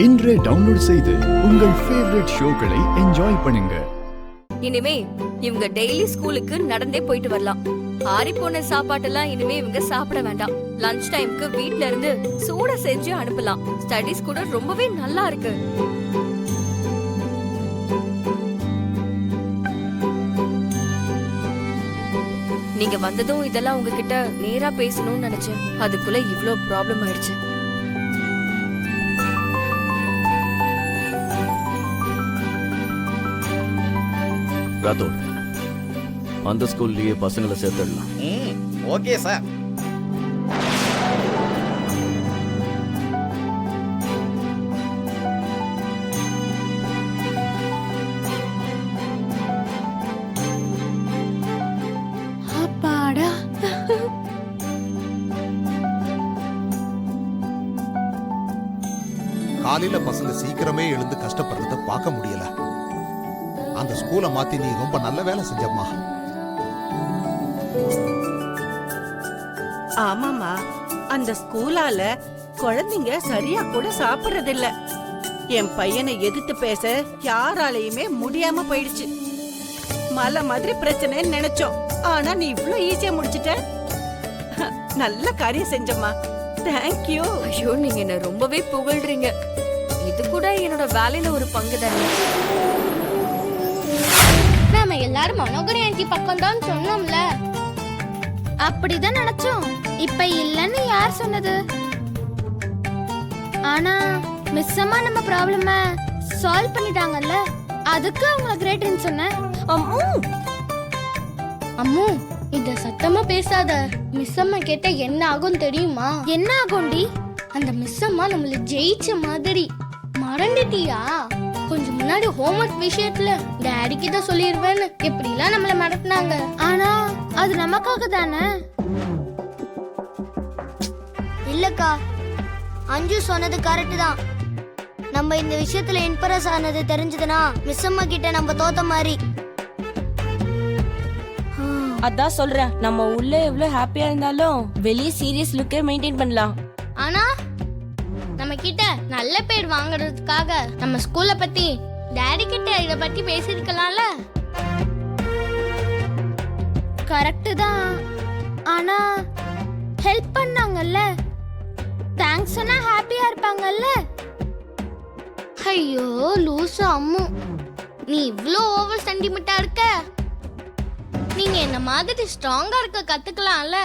இன்றே டவுன்லோட் செய்து உங்கள் ஃபேவரட் ஷோக்களை என்ஜாய் பண்ணுங்க. இனிமே இவங்க டெய்லி ஸ்கூலுக்கு நடந்தே போயிட்டு வரலாம். ஆறி போன சாப்பாட்டெல்லாம் இனிமே இவங்க சாப்பிட வேண்டாம். லஞ்ச் டைம்க்கு வீட்ல இருந்து சூட செஞ்சு அனுப்பலாம். ஸ்டடீஸ் கூட ரொம்பவே நல்லா இருக்கு. நீங்க வந்ததும் இதெல்லாம் உங்ககிட்ட நேரா பேசணும்னு நினைச்சேன். அதுக்குள்ள இவ்ளோ ப்ராப்ளம் ஆயிடுச்சு. ராதோட், அந்த ஸ்கூல்லயே பசங்களை சேர்த்துடலாம். Okay sir. அப்பாடா, காலையில பசங்க சீக்கிரமே எழுந்து கஷ்டப்படுறத பார்க்க முடியல. அந்த ஸ்கூலை மாத்தி நீ ரொம்ப நல்ல வேலை செஞ்சம்மா. ஆமாமா, அந்த ஸ்கூலால குழந்தைங்க சரியா கூட சாப்பிடுறது இல்ல. என் பையனை எதிர்த்து பேச யாராலையுமே முடியாம போயிடுச்சு. மலை மாதிரி பிரச்சனைன்னு நினைச்சோம். ஆனா நீ இவ்ளோ ஈஸியா முடிச்சிட்ட. நல்ல காரியம் செஞ்சம்மா. தேங்க்யூ. ஐயோ, நீங்க என்ன ரொம்பவே புகழ்றீங்க. இது கூட என்னோட வேலையில ஒரு பங்கு தானே. நாம எல்லாரும் மனோகரி ஆண்டி பக்கம் தான் சொன்னோம்ல. அப்படிதான் நினைச்சோம். இப்ப இல்லன்னு யார் சொன்னது? ஆனா மிஸ் அம்மா நம்ம ப்ராப்ளம சால்வ் பண்ணிட்டாங்கல்ல, அதுக்கு அவங்க கிரேட்னு சொன்னேன். அம்மு அம்மு, இத சத்தமா பேசாத. மிஸ் அம்மா கேட்ட என்ன ஆகும் தெரியுமா? என்ன ஆகும்டி? அந்த மிஸ் அம்மா நம்மள ஜெயிச்ச மாதிரி. மறந்துட்டியா? கொஞ்சம் முன்னாடி ஹோம்வொர்க் விஷயத்துல டாடிக்கு தான் சொல்லிடுவேன்னு எப்படிலாம் நம்மள மறந்துனாங்க. ஆனா அது நமக்காக தானே. இல்லக்கா, அஞ்சு சொன்னது கரெக்ட் தான். நம்ம இந்த விஷயத்துல இம்ப்ரெஸ் ஆனது தெரிஞ்சதுன்னா மிஸ் அம்மா கிட்ட நம்ம தோத்த மாதிரி. அதான் சொல்றேன், நம்ம உள்ள எவ்வளவு ஹாப்பியா இருந்தாலும் வெளியே சீரியஸ் லுக்கே மெயின்டைன் பண்ணலாம். ஆனா நம்ம கிட்ட நல்ல பேர் வாங்குறதுக்காக நம்ம ஸ்கூல்ல பத்தி டாடி கிட்ட இத பத்தி பேசிருக்கலாம்ல. கரெக்ட் தான். ஆனா ஹெல்ப் பண்ணாங்கல்ல, தேங்க்ஸ் சொன்னா ஹாப்பியா இருப்பாங்கல்ல. ஐயோ லூசு அம்மு, நீ இவ்ளோ ஓவர் சென்டிமெண்டா இருக்க. நீங்க என்ன மாதிரி ஸ்ட்ராங்கா இருக்க கத்துக்கலாம்ல.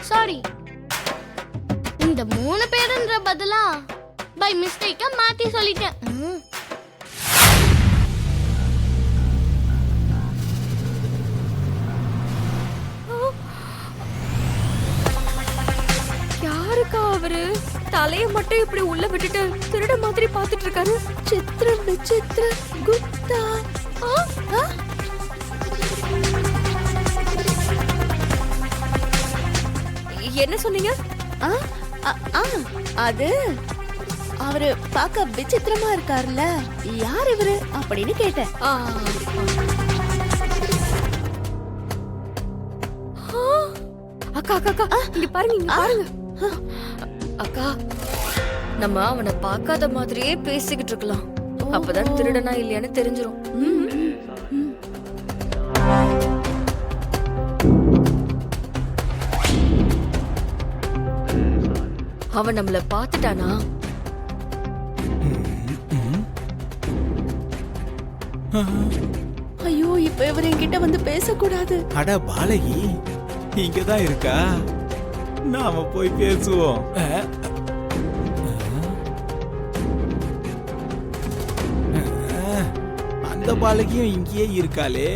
சாரி, இந்த 3 பேருன்ற பதிலா பை மிஸ்டேக்கா மாத்தி சொல்லிட்டேன். யாருக்கா அவரு? தலைய மட்டும் இப்படி உள்ள விட்டுட்டு திருட மாதிரி பாத்துட்டு இருக்காரு. சித்ர விசித்ர குப்தா. என்ன சொன்னீங்க? அது அவரு பார்க்க விசித்திரமா இருக்காருல்ல, யார் இவரு அப்படின்னு கேட்டேன். அக்கா அக்கா அக்கா, இங்க பாருங்க, இங்க பாருங்க. அக்கா, நம்ம அவனை பார்க்காத மாதிரியே பேசிக்கிட்டு இருக்கலாம். அப்பதான் திருடனா இல்லையான்னு தெரிஞ்சிரும். அவன் நம்மள பாத்துட்டானா? ஐயோ, இப்ப இவர் என்கிட்ட வந்து பேசக்கூடாது. அட பாலகி, இங்கதான் இருக்கா? நாம போய் பேசுவோம். அந்த பாலகியும் இங்கேயே இருக்காளே.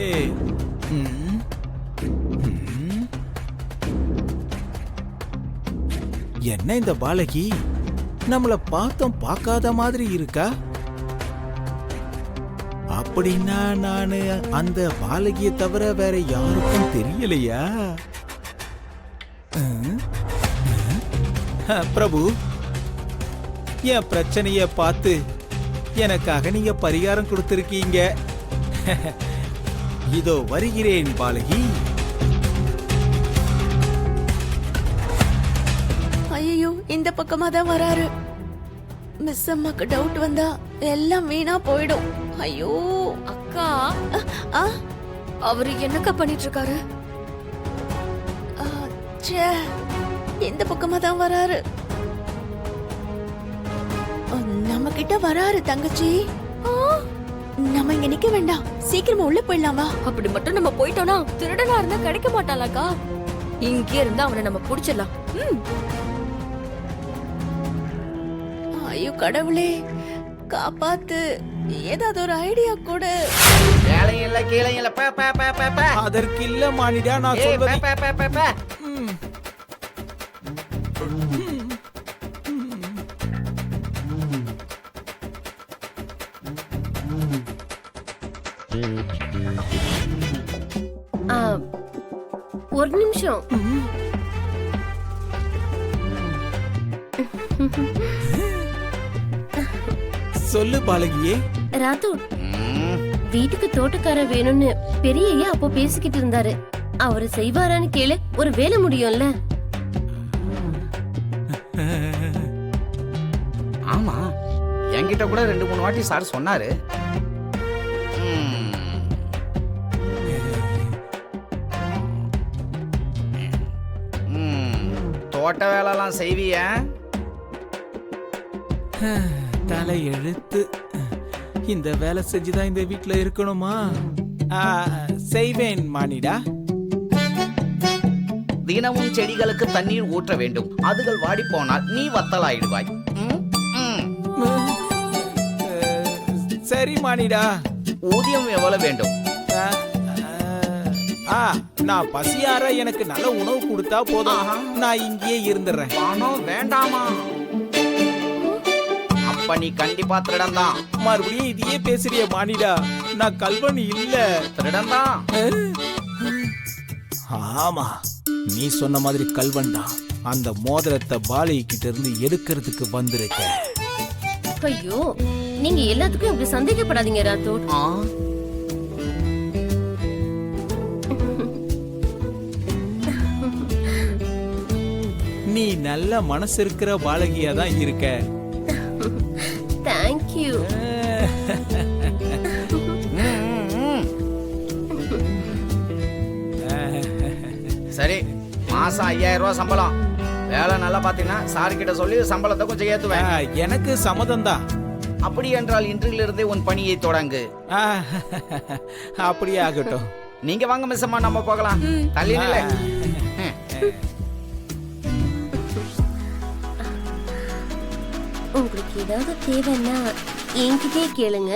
என்ன இந்த பாலகி நம்மள பார்த்தோம் பார்க்காத மாதிரி இருக்கா? அப்படின்னா நானு அந்த பாலகியை தவிர வேற யாருக்கும் தெரியலையா? பிரபு, என் பிரச்சனைய பார்த்து எனக்காக நீங்க பரிகாரம் கொடுத்திருக்கீங்க. இதோ வருகிறேன் பாலகி. ஐயோ இந்த பக்கமா தான் வராரு. மிஸ் அம்மாக்கு டவுட் வந்தா எல்லாம் வீணா போயிடும். ஐயோ அக்கா ஆ, அவரு என்னக்கா பண்ணிட்டு இருக்காரு? ஆ, ச்சே, இந்த பக்கமா தான் வராரு. நம்ம கிட்ட வராரு தங்கச்சி. நம்ம இங்க நிக்க வேண்டாம், சீக்கிரமா உள்ள போயிடலாம் வா. அப்படி மட்டும் நம்ம போயிட்டோம்னா திருடனா இருந்தா கிடைக்க மாட்டாளாக்கா. இங்கே இருந்தா அவனை நம்ம புடிச்சிடலாம். ஐயோ கடவுளே, காப்பாத்து, ஏதாவது ஒரு ஐடியா கொடு. வேலையில்ல கீழையில அதற்கு இல்ல மானிடா, நான் சொல்வது. ஒரு நிமிஷம். சொல்லு பாலகியே. ராத்து, வீட்டுக்கு தோட்டக்கார வேணும்னு பெரியய்யா அப்போ பேசிக்கிட்டு இருந்தாரு. அவரு செய்வாரான்னு கேளு, ஒரு வேலை முடியும்ல. ஆமா, என்கிட்ட கூட 2-3 வாட்டி சார் சொன்னாரு. தோட்ட வேலைலாம் செய்விய? தலை எழுத்து. இந்த வேலை செஞ்சுதான் இந்த வீட்ல இருக்கணுமா? செய்வேன் மானிடா. தினமும் செடிகளுக்கு தண்ணீர் ஊற்ற வேண்டும். அதுகள் வாடி போனால் நீ வத்தலாயிடுவாய். சரி மானிடா. ஊதியம் எவ்வளவு வேண்டும்? நான் பசியார எனக்கு நல்ல உணவு கொடுத்தா போதும். நான் இங்கேயே இருந்துடுறேன். பணம் வேண்டாமா? அப்ப நீ கண்டிப்பா திருடன் தான். மறுபடியும் இதையே பேசுறிய மானிடா? நான் கல்வன் இல்ல, திருடன் தான். ஆமா, நீ சொன்ன மாதிரி கல்வன் தான். அந்த மோதிரத்தை பாலகி கிட்ட இருந்து எடுக்கிறதுக்கு வந்திருக்க. ஐயோ, நீங்க எல்லாத்துக்கும் இப்படி சந்தேகப்படாதீங்க ராத்தோட். நீ நல்ல மனசு இருக்கிற பாலகியா தான் இருக்க. தேங்க்யூ. சரி, மாசம் 5000 ரூபாய் சம்பளம். வேலை நல்லா பாத்தீங்கன்னா சார் கிட்ட சொல்லி சம்பளத்தை கொஞ்சம் ஏத்துவேன். எனக்கு சம்மதம் தான். அப்படி என்றால் இன்றிலிருந்தே உன் பணியை தொடங்கு. அப்படியே ஆகட்டும். நீங்க வாங்க மிஸ் அம்மா, நம்ம போகலாம். தள்ளி நில்ல. உங்களுக்கு ஏதாவது தேவைன்னா என்கிட்டே கேளுங்க.